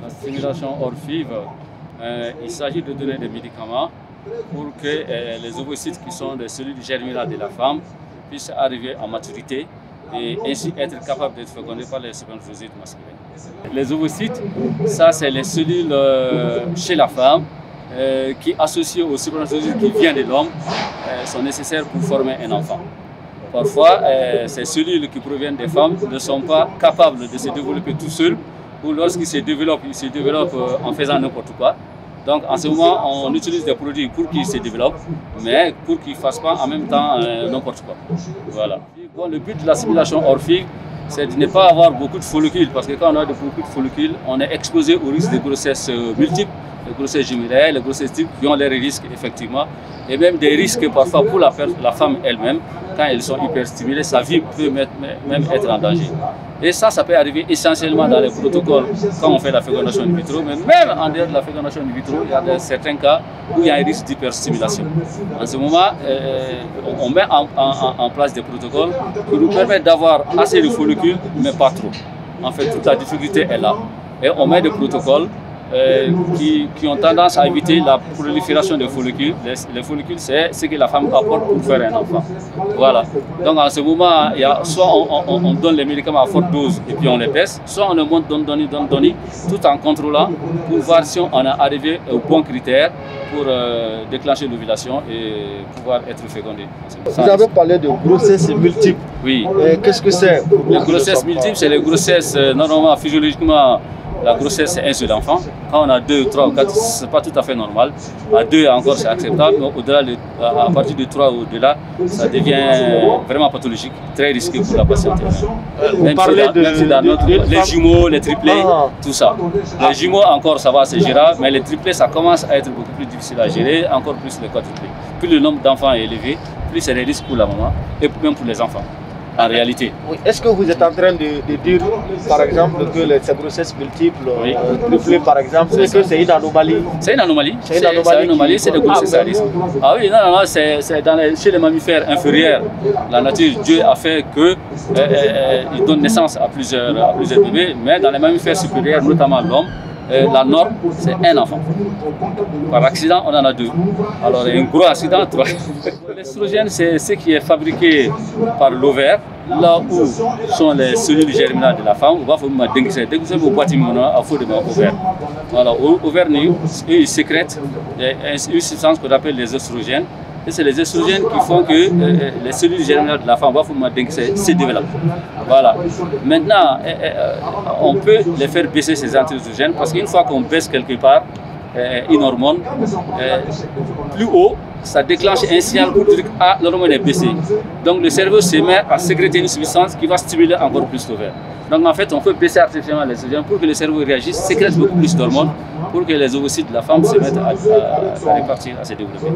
La stimulation hors FIV, il s'agit de donner des médicaments pour que les ovocytes qui sont des cellules germinales de la femme puissent arriver en maturité et ainsi être capables d'être fécondés par les spermatozoïdes masculins. Les ovocytes, ça c'est les cellules chez la femme qui, associées aux spermatozoïdes qui viennent de l'homme, sont nécessaires pour former un enfant. Parfois, ces cellules qui proviennent des femmes ne sont pas capables de se développer tout seuls, ou lorsqu'ils se développent en faisant n'importe quoi. Donc en ce moment, on utilise des produits pour qu'ils se développent, mais pour qu'ils ne fassent pas en même temps n'importe quoi. Voilà. Bon, le but de la stimulation hors FIV, c'est de ne pas avoir beaucoup de follicules, parce que quand on a beaucoup de follicules, on est exposé au risque de grossesses multiples, les grossesses jumelaires, les grossesses types qui ont leurs risques effectivement, et même des risques parfois pour la femme elle-même. Quand elles sont hyperstimulées, sa vie peut même être en danger. Et ça peut arriver essentiellement dans les protocoles quand on fait la fécondation in vitro, mais même en dehors de la fécondation in vitro, il y a certains cas où il y a un risque d'hyperstimulation. En ce moment, on met en place des protocoles qui nous permettent d'avoir assez de follicules, mais pas trop. En fait, toute la difficulté est là. Et on met des protocoles qui ont tendance à éviter la prolifération des follicules. Les follicules, c'est ce que la femme apporte pour faire un enfant. Voilà. Donc en ce moment, soit on donne les médicaments à forte dose et puis on les baisse, soit on les monte donne, tout en contrôlant pour voir si on est arrivé au bon critère pour déclencher l'ovulation et pouvoir être fécondé. Vous avez parlé de grossesse multiple. Oui. Qu'est-ce que c'est? Les grossesses multiples, c'est les grossesses normalement, physiologiquement. La grossesse, c'est un seul enfant. Quand on a 2, 3 ou 4, ce n'est pas tout à fait normal. À 2 encore, c'est acceptable, mais à partir de 3 ou au-delà, ça devient vraiment pathologique, très risqué pour la patiente. Même si dans les jumeaux, les triplés, tout ça. Les jumeaux, encore, ça va, c'est gérable, mais les triplés, ça commence à être beaucoup plus difficile à gérer, encore plus les quadruplés. Plus le nombre d'enfants est élevé, plus c'est des risques pour la maman et même pour les enfants. En réalité. Oui. Est-ce que vous êtes en train de dire, par exemple, que ces grossesses multiples, triplées par exemple, est-ce que c'est une anomalie? C'est une anomalie. C'est une anomalie, c'est des grossesses à risque. Ah oui, non, c'est chez les mammifères inférieurs. La nature, Dieu a fait qu'ils donnent naissance à plusieurs bébés, mais dans les mammifères supérieurs, notamment l'homme, la norme, c'est un enfant. Par accident, on en a 2. Alors, un gros accident, 3. L'estrogène, c'est ce qui est fabriqué par l'ovaire, là où sont les cellules germinales de la femme. On va faire une déguisée. Dès que vous avez au bâtiment, il faut de l'ovaire. Alors, l'ovaire, ils sécrètent une substance qu'on appelle les oestrogènes. Et c'est les oestrogènes qui font que les cellules germinales de la femme se développent. Voilà. Maintenant, on peut les faire baisser ces anti-oestrogènes parce qu'une fois qu'on baisse quelque part une hormone, plus haut, ça déclenche un signal pour dire ah, l'hormone est baissée. Donc le cerveau se met à sécréter une substance qui va stimuler encore plus l'ovaire. Donc en fait, on peut baisser artificiellement les oestrogènes pour que le cerveau réagisse, sécrète beaucoup plus d'hormones pour que les ovocytes de la femme se mettent à répartir, à se développer.